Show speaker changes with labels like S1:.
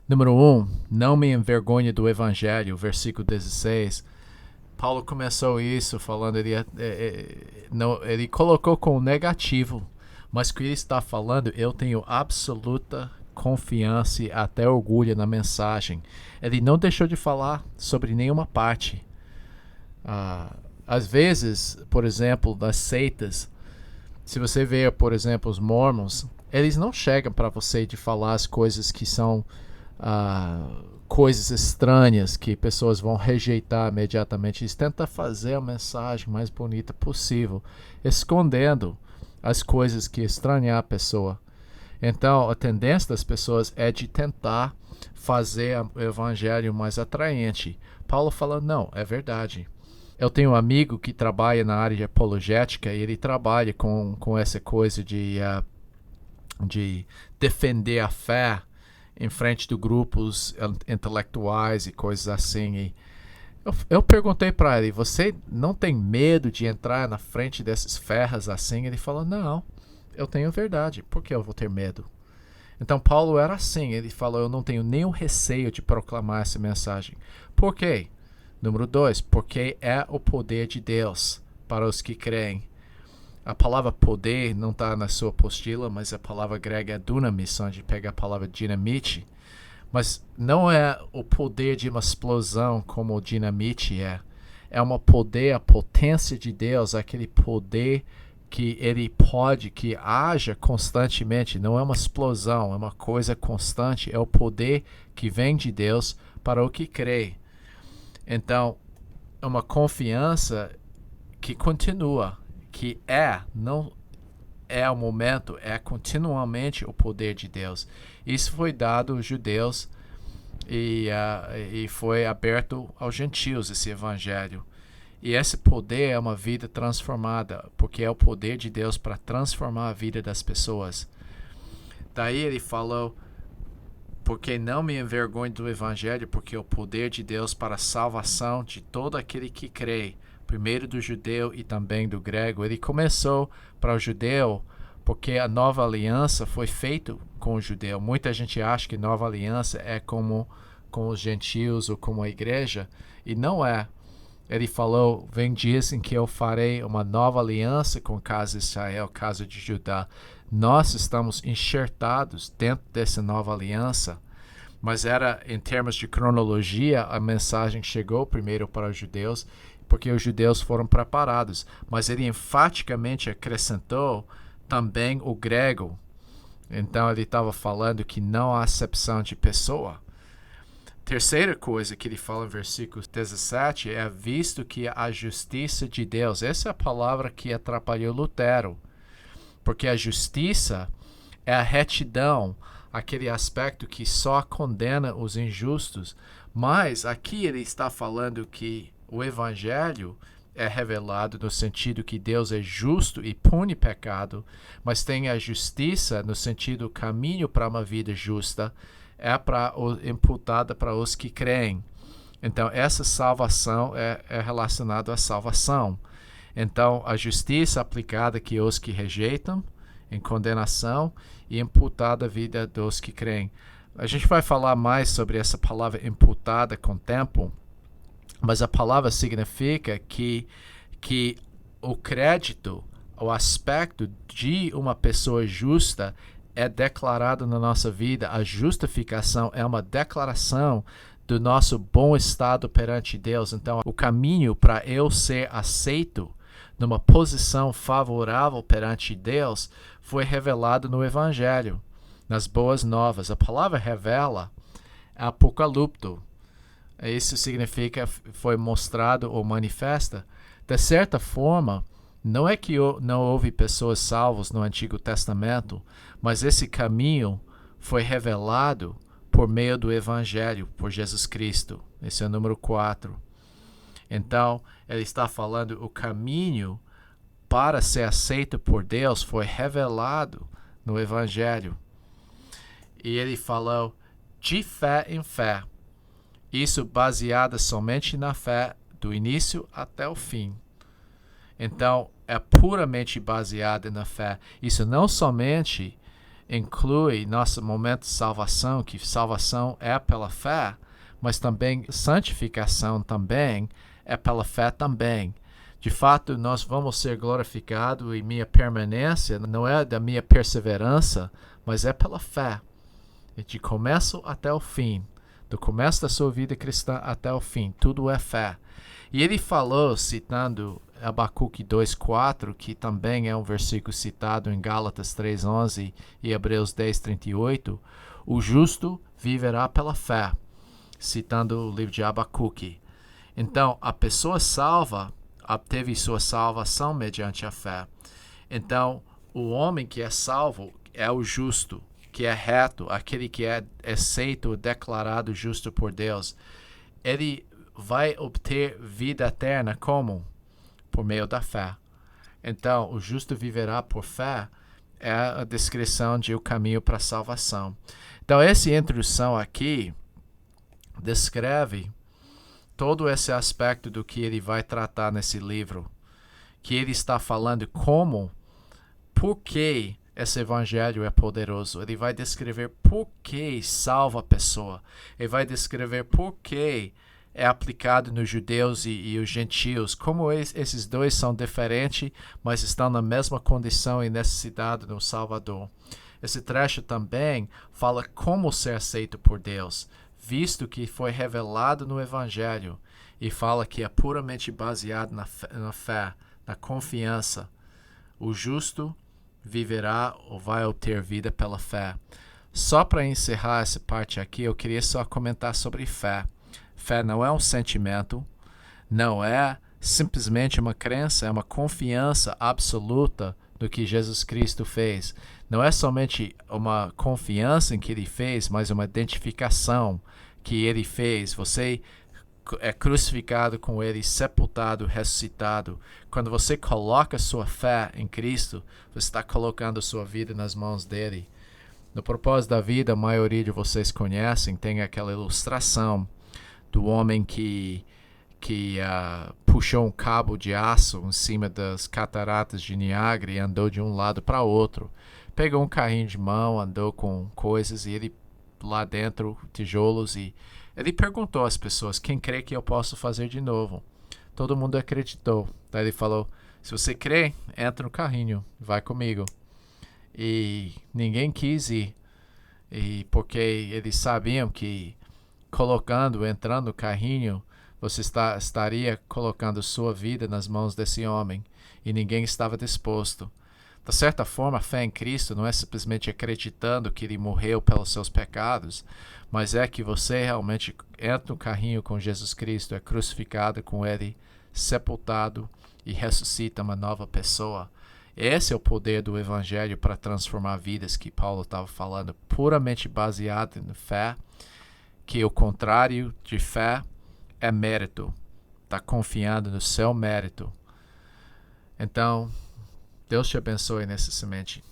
S1: Número 1, não me envergonhe do Evangelho, versículo 16. Paulo começou isso falando, ele colocou com negativo, mas o que ele está falando, eu tenho absoluta confiança e até orgulho na mensagem. Ele não deixou de falar sobre nenhuma parte. Às vezes, por exemplo, das seitas, se você vê, por exemplo, os mormons, eles não chegam para você de falar as coisas que são coisas estranhas que pessoas vão rejeitar imediatamente. Eles tentam fazer a mensagem mais bonita possível, escondendo as coisas que estranham a pessoa. Então, a tendência das pessoas é de tentar fazer o evangelho mais atraente. Paulo fala, não, é verdade. Eu tenho um amigo que trabalha na área de apologética e ele trabalha com essa coisa de defender a fé em frente de grupos intelectuais e coisas assim. E eu perguntei para ele, você não tem medo de entrar na frente dessas ferras assim? Ele falou, não, eu tenho verdade, por que eu vou ter medo? Então Paulo era assim, ele falou, eu não tenho nenhum receio de proclamar essa mensagem. Por quê? Número 2, porque é o poder de Deus para os que creem. A palavra poder não está na sua apostila, mas a palavra grega é dunamis, onde pega a palavra dinamite. Mas não é o poder de uma explosão como o dinamite é. É um poder, a potência de Deus, aquele poder que ele pode, que haja constantemente. Não é uma explosão, é uma coisa constante. É o poder que vem de Deus para o que crê. Então, é uma confiança que continua, que não é o momento, é continuamente o poder de Deus. Isso foi dado aos judeus e foi aberto aos gentios, esse evangelho. E esse poder é uma vida transformada, porque é o poder de Deus para transformar a vida das pessoas. Daí ele falou, porque não me envergonho do evangelho, porque é o poder de Deus para a salvação de todo aquele que crê, primeiro do judeu e também do grego. Ele começou para o judeu, porque a nova aliança foi feita com o judeu. Muita gente acha que nova aliança é como com os gentios ou como a igreja, e não é. Ele falou, vem dias em que eu farei uma nova aliança com a casa de Israel, casa de Judá. Nós estamos enxertados dentro dessa nova aliança, mas era, em termos de cronologia, a mensagem chegou primeiro para os judeus, porque os judeus foram preparados. Mas ele enfaticamente acrescentou também o grego. Então ele estava falando que não há acepção de pessoa. Terceira coisa que ele fala em versículo 17 é visto que a justiça de Deus. Essa é a palavra que atrapalhou Lutero. Porque a justiça é a retidão, aquele aspecto que só condena os injustos. Mas aqui ele está falando que o evangelho é revelado no sentido que Deus é justo e pune pecado, mas tem a justiça no sentido caminho para uma vida justa, é imputada para os que creem. Então, essa salvação é relacionada à salvação. Então, a justiça aplicada aqui aos que rejeitam, em condenação, e imputada à vida dos que creem. A gente vai falar mais sobre essa palavra imputada com o tempo, mas a palavra significa que o crédito, o aspecto de uma pessoa justa é declarado na nossa vida. A justificação é uma declaração do nosso bom estado perante Deus. Então, o caminho para eu ser aceito numa posição favorável perante Deus foi revelado no Evangelho, nas boas novas. A palavra revela é apocalipto. Isso significa foi mostrado ou manifesta. De certa forma, não é que não houve pessoas salvas no Antigo Testamento, mas esse caminho foi revelado por meio do Evangelho, por Jesus Cristo. Esse é o número 4. Então, ele está falando o caminho para ser aceito por Deus foi revelado no Evangelho. E ele falou de fé em fé. Isso baseado somente na fé do início até o fim. Então, é puramente baseada na fé. Isso não somente inclui nosso momento de salvação, que salvação é pela fé, mas também santificação também é pela fé também. De fato, nós vamos ser glorificados e minha permanência não é da minha perseverança, mas é pela fé. De começo até o fim, do começo da sua vida cristã até o fim, tudo é fé. E ele falou, citando Abacuque 2:4, que também é um versículo citado em Gálatas 3:11 e Hebreus 10:38, o justo viverá pela fé, citando o livro de Abacuque. Então, a pessoa salva obteve sua salvação mediante a fé. Então, o homem que é salvo é o justo, que é reto, aquele que é aceito, declarado justo por Deus. Ele vai obter vida eterna como? Por meio da fé. Então, o justo viverá por fé é a descrição de o caminho para a salvação. Então, essa introdução aqui descreve todo esse aspecto do que ele vai tratar nesse livro, que ele está falando como, por que esse evangelho é poderoso. Ele vai descrever por que salva a pessoa. Ele vai descrever por que é aplicado nos judeus e os gentios, como esses dois são diferentes, mas estão na mesma condição e necessidade do Salvador. Esse trecho também fala como ser aceito por Deus, visto que foi revelado no Evangelho, e fala que é puramente baseado na fé, na confiança. O justo viverá ou vai obter vida pela fé. Só para encerrar essa parte aqui, eu queria só comentar sobre fé. Fé não é um sentimento, não é simplesmente uma crença, é uma confiança absoluta do que Jesus Cristo fez. Não é somente uma confiança em que ele fez, mas uma identificação que ele fez. Você é crucificado com ele, sepultado, ressuscitado. Quando você coloca sua fé em Cristo, você está colocando sua vida nas mãos dele. No propósito da vida, a maioria de vocês conhecem, tem aquela ilustração do homem que puxou um cabo de aço em cima das cataratas de Niágara e andou de um lado para outro. Pegou um carrinho de mão, andou com coisas e ele lá dentro, tijolos, e ele perguntou às pessoas, quem crê que eu posso fazer de novo? Todo mundo acreditou. Daí ele falou, se você crê, entra no carrinho, vai comigo. E ninguém quis ir, porque eles sabiam que entrando no carrinho, você estaria colocando sua vida nas mãos desse homem, e ninguém estava disposto. De certa forma, a fé em Cristo não é simplesmente acreditando que ele morreu pelos seus pecados, mas é que você realmente entra no carrinho com Jesus Cristo, é crucificado com ele, sepultado e ressuscita uma nova pessoa. Esse é o poder do Evangelho para transformar vidas que Paulo estava falando, puramente baseado em fé, que o contrário de fé é mérito. Está confiando no seu mérito. Então, Deus te abençoe nessa semente.